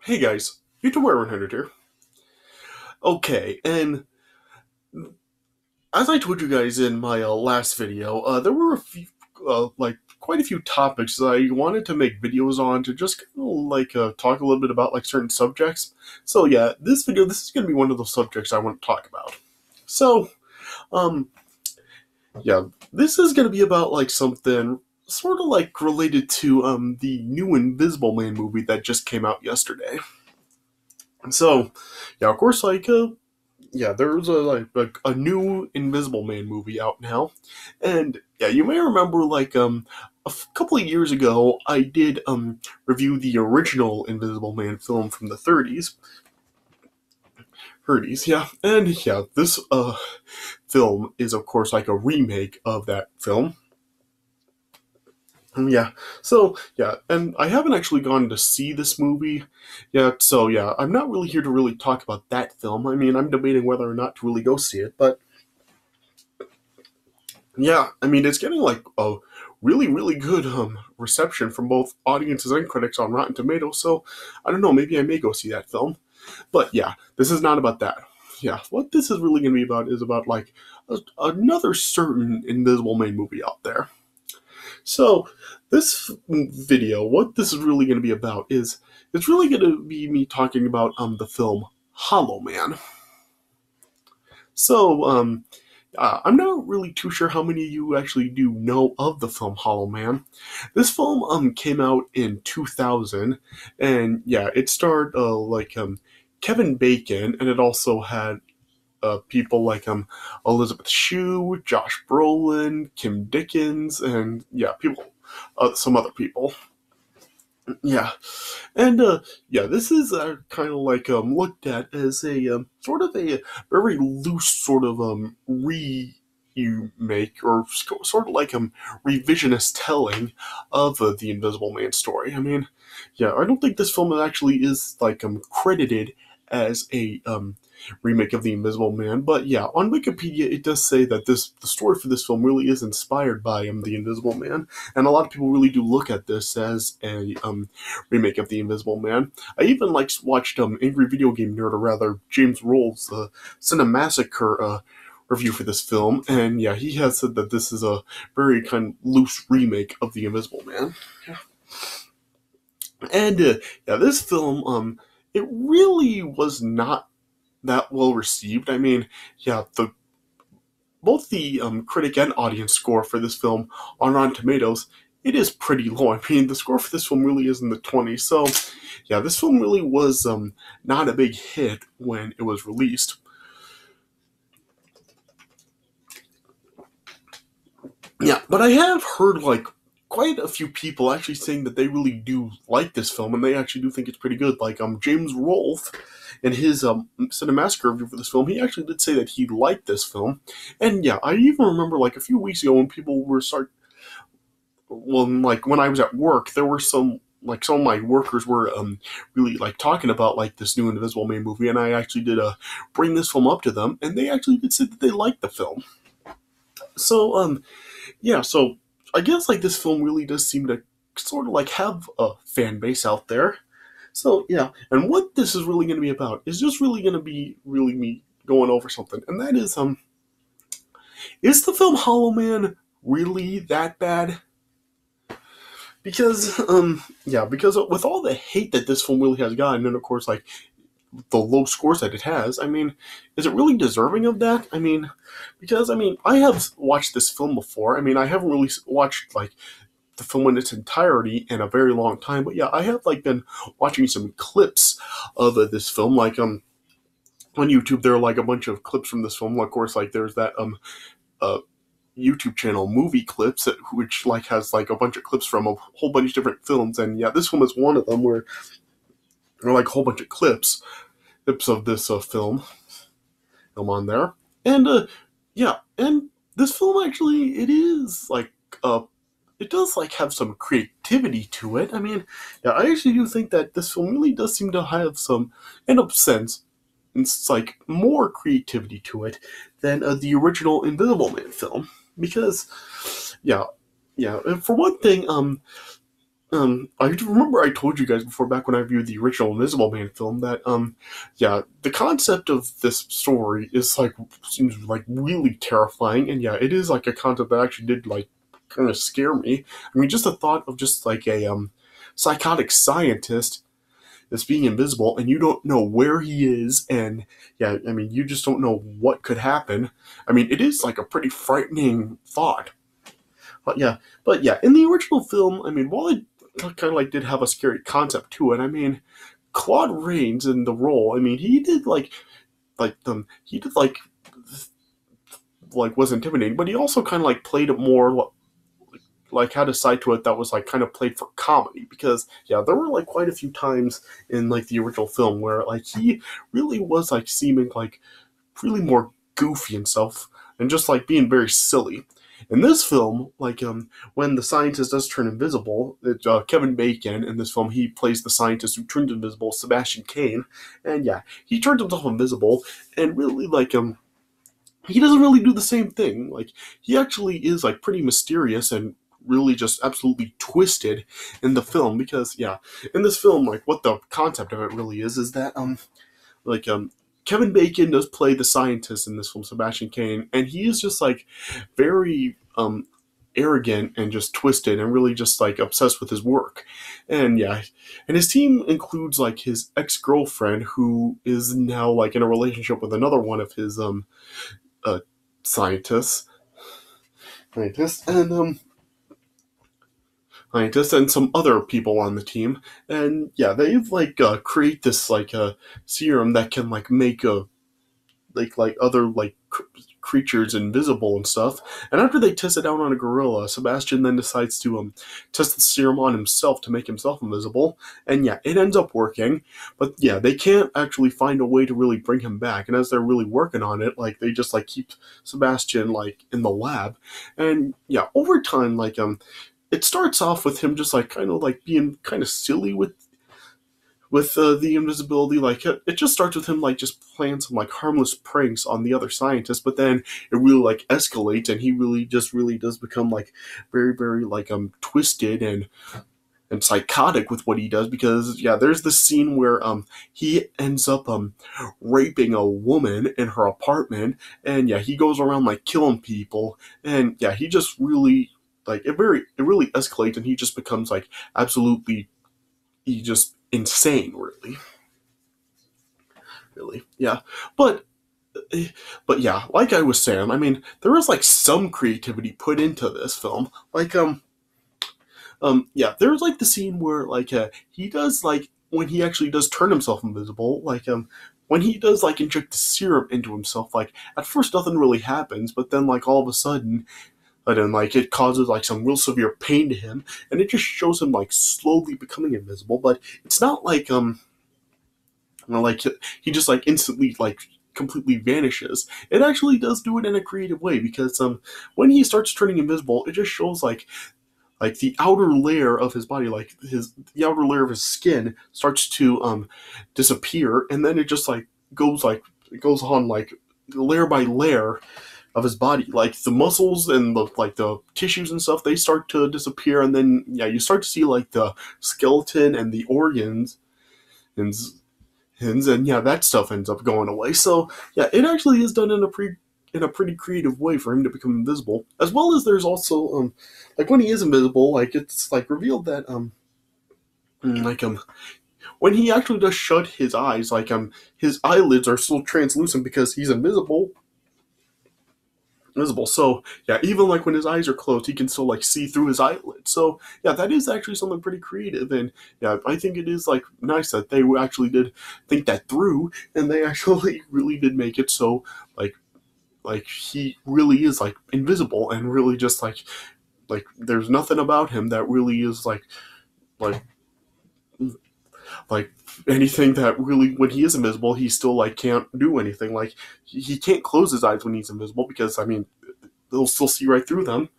Hey guys, YouTube Hunter here. Okay, and as I told you guys in my last video, there were quite a few topics that I wanted to make videos on to just talk a little bit about certain subjects. So yeah, this is going to be one of those subjects I want to talk about. So, um, yeah, this is going to be about something sort of related to the new Invisible Man movie that just came out yesterday. So, yeah, of course, yeah, there's a new Invisible Man movie out now, and yeah, you may remember couple of years ago I did review the original Invisible Man film from the 30s. 30s, yeah, and yeah, this film is of course like a remake of that film. Yeah, so yeah, and I haven't actually gone to see this movie yet, so yeah, I'm not really here to really talk about that film. I mean, I'm debating whether or not to really go see it, but yeah, I mean, it's getting like a really good reception from both audiences and critics on Rotten Tomatoes, so I don't know, maybe I may go see that film. But yeah, this is not about that. Yeah, what this is really going to be about is about another certain Invisible Man movie out there. So, this video, what this is really going to be about is it's really going to be me talking about the film Hollow Man. So, I'm not really too sure how many of you actually do know of the film Hollow Man. This film came out in 2000, and yeah, it starred Kevin Bacon, and it also had people like Elizabeth Shue, Josh Brolin, Kim Dickens, and yeah, some other people. Yeah, and yeah, this is kind of looked at as a sort of a very loose sort of remake or sort of revisionist telling of the Invisible Man story. I mean, yeah, I don't think this film actually is credited as a remake of The Invisible Man. But yeah, on Wikipedia it does say that the story for this film really is inspired by The Invisible Man, and a lot of people really do look at this as a remake of The Invisible Man. I even watched Angry Video Game Nerd, or rather James Rolls' Cinemassacre review for this film, and yeah, he has said that this is a very kind of loose remake of The Invisible Man. Yeah. And yeah, this film it really was not that well received. I mean, yeah, both the critic and audience score for this film on Rotten Tomatoes, it is pretty low. I mean, the score for this film really is in the 20s. So, yeah, this film really was not a big hit when it was released. Yeah, but I have heard quite a few people actually saying that they really do like this film, and they actually do think it's pretty good. Like James Rolfe, in his Cinemassacre review for this film, he actually did say that he liked this film. And yeah, I even remember a few weeks ago when people were when I was at work, there were some of my workers were really talking about this new Invisible Man movie, and I actually did bring this film up to them, and they actually did say that they liked the film. So yeah, so I guess this film really does seem to sort of have a fan base out there. So yeah, and what this is really going to be about is just really going to be really me going over something, and that is the film Hollow Man really that bad? Because yeah, because with all the hate that this film really has gotten, and of course the low scores that it has, I mean, is it really deserving of that? I mean, because I have watched this film before. I mean, I haven't really watched the film in its entirety in a very long time, but yeah, I have been watching some clips of this film. On YouTube, there are a bunch of clips from this film. Of course, there's that YouTube channel, Movie Clips, which has a bunch of clips from a whole bunch of different films, and yeah, this one is one of them where there are a whole bunch of clips of this film on there, and yeah, and this film actually it is it does have some creativity to it. I mean, yeah, I actually do think that this film really does seem to have some, in a sense, it's more creativity to it than the original Invisible Man film, because yeah, and for one thing, I remember I told you guys before, back when I reviewed the original Invisible Man film, that yeah, the concept of this story is like seems like really terrifying, and yeah, it is like a concept that actually did like kind of scare me. I mean, just the thought of just like a psychotic scientist that's being invisible, and you don't know where he is, and yeah, I mean, you just don't know what could happen. I mean, it is like a pretty frightening thought. But yeah, in the original film, I mean, while it kind of like did have a scary concept to it, I mean, Claude Rains in the role, I mean, he did like was intimidating, but he also kind of like played it more like had a side to it that was like kind of played for comedy, because yeah, there were like quite a few times in like the original film where like he really was like seeming like really more goofy and stuff, and just like being very silly. In this film, like when the scientist does turn invisible, Kevin Bacon in this film, he plays the scientist who turns invisible, Sebastian Kane, and yeah, he turns himself invisible, and really like he doesn't really do the same thing. Like he actually is like pretty mysterious and really just absolutely twisted in the film, because yeah, in this film, like what the concept of it really is that like Kevin Bacon does play the scientist in this film, Sebastian Kane, and he is just like very arrogant and just twisted and really just like obsessed with his work. And yeah, and his team includes like his ex-girlfriend, who is now like in a relationship with another one of his uh scientists scientists and scientists and some other people on the team. And yeah, they've like create this like serum that can like make a like other like creatures invisible and stuff. And after they test it out on a gorilla, Sebastian then decides to test the serum on himself to make himself invisible. And yeah, it ends up working. But yeah, they can't actually find a way to really bring him back. And as they're really working on it, like they just like keep Sebastian like in the lab. And yeah, over time, like it starts off with him just like kind of like being kind of silly with the invisibility. Like it just starts with him like just playing some like harmless pranks on the other scientists, but then it really like escalates, and he really does become like very like twisted and psychotic with what he does. Because yeah, there's this scene where he ends up raping a woman in her apartment, and yeah, he goes around like killing people, and yeah, he just really like it really escalates, and he just becomes like absolutely he just insane, really, yeah. But but yeah, like I was saying, I mean, there is like some creativity put into this film. Like yeah, there's like the scene where like he does like when he actually does turn himself invisible, like when he does like inject the serum into himself, like at first nothing really happens, but then like all of a sudden, and then like it causes like some real severe pain to him, and it just shows him like slowly becoming invisible. But it's not like like he just like instantly like completely vanishes. It actually does do it in a creative way, because when he starts turning invisible, it just shows like the outer layer of his body, like the outer layer of his skin starts to disappear, and then it just like it goes on like layer by layer of his body, like the muscles and the tissues and stuff, they start to disappear, and then yeah, you start to see like the skeleton and the organs and and yeah, that stuff ends up going away. So yeah, it actually is done in a pretty creative way for him to become invisible. As well as there's also like when he is invisible, like it's like revealed that like when he actually does shut his eyes, like his eyelids are still translucent because he's invisible. So yeah, even like when his eyes are closed, he can still like see through his eyelids. So yeah, that is actually something pretty creative, and yeah, I think it is like nice that they actually did think that through, and they actually really did make it so like he really is like invisible, and really just like there's nothing about him that really is like like anything that really, when he is invisible, he still like can't do anything. Like he can't close his eyes when he's invisible, because I mean they'll still see right through them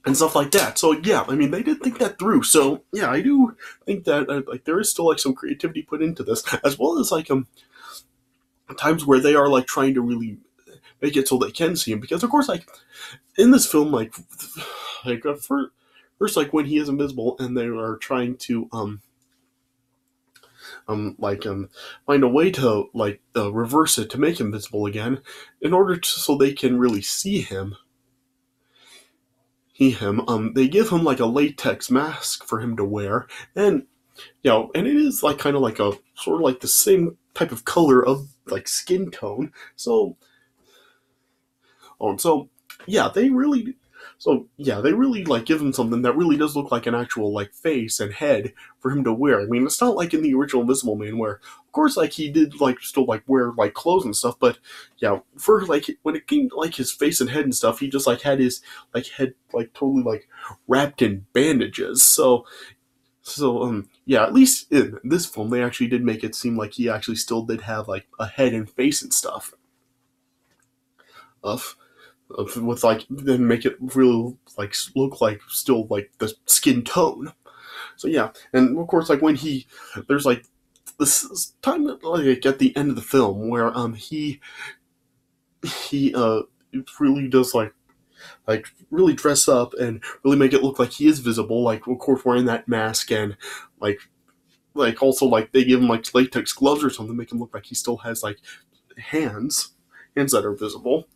and stuff like that. So yeah, I mean they did think that through. So yeah, I do think that like there is still like some creativity put into this, as well as like times where they are like trying to really make it so they can see him, because of course like in this film, like like at first, like when he is invisible and they are trying to like find a way to like reverse it to make him visible again, in order to so they can really see him. They give him like a latex mask for him to wear, and and it is like kind of like a sort of like the same type of color of like skin tone. So yeah, they really they really like give him something that really does look like an actual like face and head for him to wear. I mean, it's not like in the original Invisible Man where, of course, like he did like still like wear like clothes and stuff, but yeah, for like when it came to like his face and head and stuff, he just like had his like head like totally like wrapped in bandages. So at least in this film, they actually did make it seem like he actually still did have like a head and face and stuff. Of with like then make it really like look like still like the skin tone. So yeah, and of course like when there's like this time like at the end of the film where he really does like really dress up and really make it look like he is visible, like of course wearing that mask and like also like they give him like latex gloves or something, make him look like he still has like hands that are visible.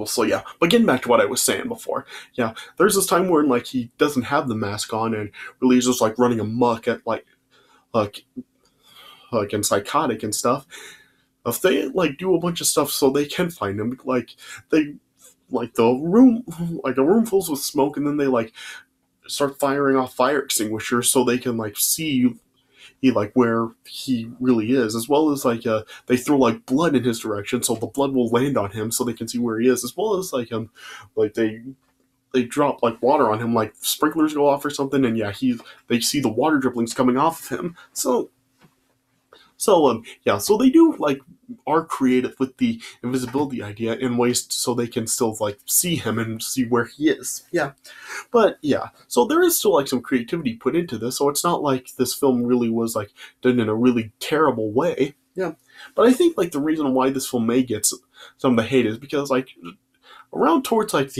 So yeah, but getting back to what I was saying before, yeah, there's this time where like he doesn't have the mask on and really is just like running amok at like and psychotic and stuff. If they like do a bunch of stuff so they can find him, like they like the room like a room fills with smoke and then they like start firing off fire extinguishers so they can like see like where he really is, as well as like they throw like blood in his direction so the blood will land on him so they can see where he is, as well as like they drop like water on him, like sprinklers go off or something, and yeah, they see the water dribblings coming off of him. So they do like are creative with the invisibility idea in ways so they can still like see him and see where he is. Yeah. But yeah, so there is still like some creativity put into this, so it's not like this film really was like done in a really terrible way. Yeah. But I think like the reason why this film may get some of the hate is because like around towards like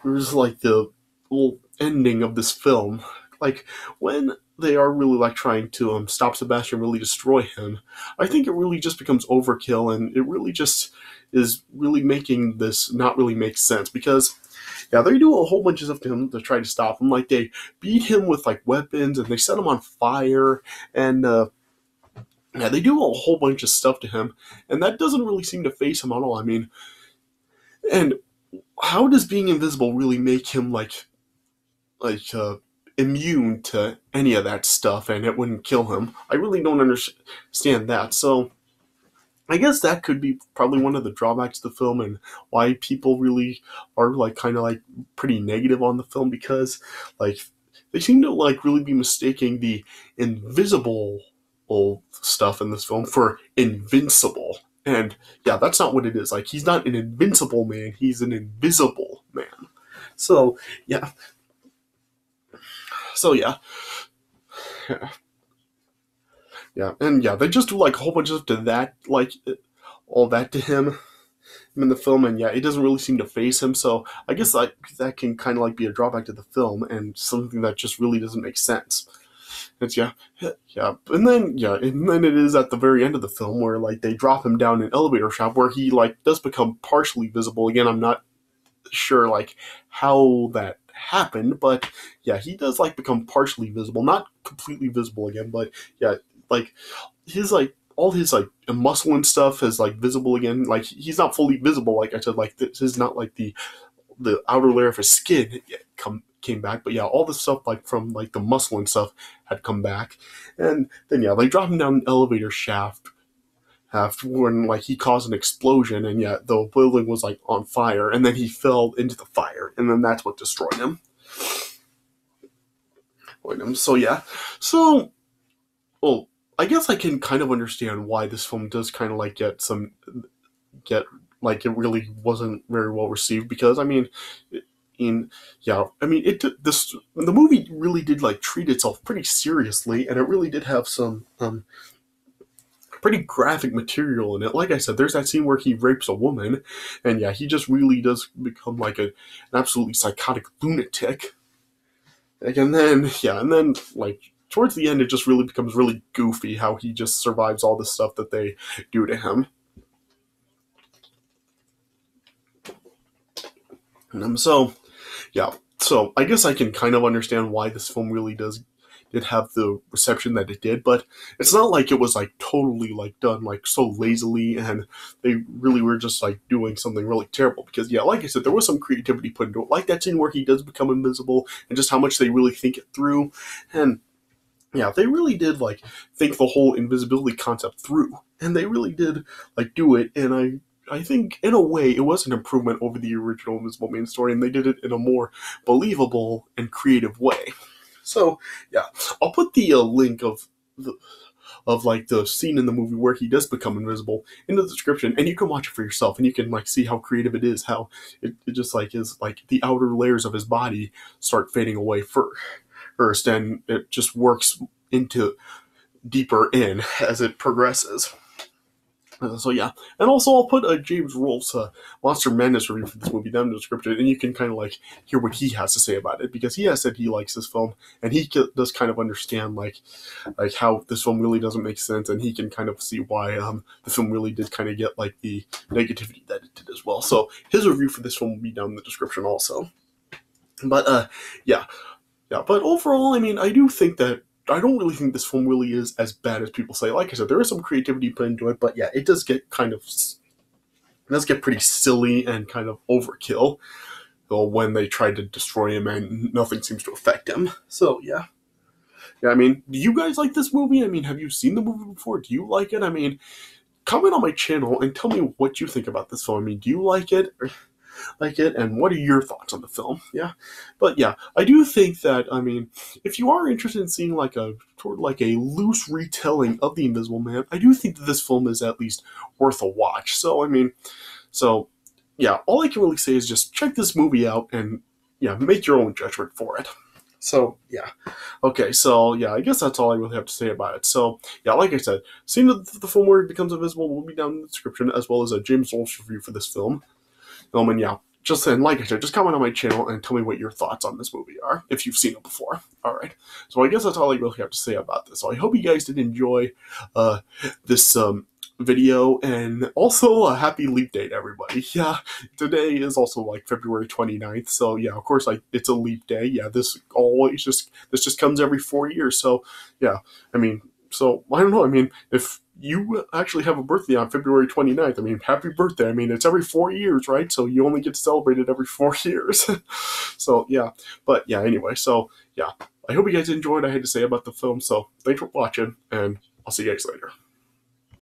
there's like the little ending of this film, like when they are really like trying to stop Sebastian, really destroy him, I think it really just becomes overkill, and it really just is really making this not really make sense because yeah, they do a whole bunch of stuff to him to try to stop him. Like they beat him with like weapons and they set him on fire, and yeah, they do a whole bunch of stuff to him, and that doesn't really seem to phase him at all. I mean, and how does being invisible really make him immune to any of that stuff and it wouldn't kill him? I really don't understand that. So I guess that could be probably one of the drawbacks of the film and why people really are like kind of like pretty negative on the film, because like they seem to like really be mistaking the invisible stuff in this film for invincible. And yeah, that's not what it is. Like he's not an invincible man, he's an invisible man. So yeah. So yeah. Yeah, and yeah, they just do like a whole bunch of stuff to that, like all that to him in the film, and yeah, it doesn't really seem to phase him. So I guess like that can kind of like be a drawback to the film and something that just really doesn't make sense. It's and then it is at the very end of the film where like they drop him down an elevator shaft where he like does become partially visible again. I'm not sure like how that happened, but yeah, he does like become partially visible, not completely visible again, but yeah, like his like all his like muscle and stuff is like visible again. Like he's not fully visible, like I said, like this is not like the outer layer of his skin came back, but yeah, all the stuff like from like the muscle and stuff had come back, and then yeah, they drop him down an elevator shaft after when like he caused an explosion, and yeah, the building was like on fire, and then he fell into the fire, and then that's what destroyed him. So yeah, so well, I guess I can kind of understand why this film does kind of like get like it really wasn't very well received, because I mean, the movie really did like treat itself pretty seriously, and it really did have some pretty graphic material in it. Like I said, there's that scene where he rapes a woman, and yeah, he just really does become like an absolutely psychotic lunatic. Like, and then like towards the end, it just really becomes really goofy how he just survives all the stuff that they do to him. So yeah, so I guess I can kind of understand why this film really did have the reception that it did, but it's not like it was like totally like done like so lazily and they really were just like doing something really terrible. Because yeah, like I said, there was some creativity put into it, like that scene where he does become invisible and just how much they really think it through. And yeah, they really did like think the whole invisibility concept through, and they really did like do it. And I think in a way it was an improvement over the original Invisible Man story, and they did it in a more believable and creative way. So yeah, I'll put the link of like the scene in the movie where he does become invisible in the description, and you can watch it for yourself, and you can like see how creative it is, how it just like is like the outer layers of his body start fading away first, and it just works into deeper in as it progresses. So yeah, and also I'll put James Rolfe's Monster Madness review for this movie down in the description, and you can kind of like hear what he has to say about it, because he has said he likes this film, and he does kind of understand like how this film really doesn't make sense, and he can kind of see why the film really did kind of get like the negativity that it did as well. So his review for this film will be down in the description also. But yeah, but overall, I mean, I don't really think this film really is as bad as people say. Like I said, there is some creativity put into it, but yeah, it does get pretty silly and kind of overkill when they try to destroy him and nothing seems to affect him. So yeah. Yeah, I mean, do you guys like this movie? I mean, have you seen the movie before? Do you like it? I mean, comment on my channel and tell me what you think about this film. I mean, do you like it? And what are your thoughts on the film? Yeah, but yeah, I do think that, I mean, if you are interested in seeing like a loose retelling of the Invisible Man, I do think that this film is at least worth a watch. So I mean, yeah, all I can really say is just check this movie out and yeah, make your own judgment for it. So yeah, okay, so yeah, I guess that's all I really have to say about it. So yeah, like I said, seeing the film where it becomes invisible will be down in the description, as well as a James Rolfe review for this film. And yeah, like I said, just comment on my channel and tell me what your thoughts on this movie are, if you've seen it before. Alright, so I guess that's all I really have to say about this. So I hope you guys did enjoy this video, and also a happy leap day to everybody. Yeah, today is also like February 29th, so yeah, of course, like, it's a leap day. Yeah, this just comes every 4 years, so yeah, I mean, so I don't know, I mean, if you actually have a birthday on February 29th, I mean, happy birthday. I mean, it's every 4 years, right? So you only get to celebrate it every 4 years. So, yeah. But, yeah, anyway. So, yeah. I hope you guys enjoyed what I had to say about the film. So, thanks for watching, and I'll see you guys later.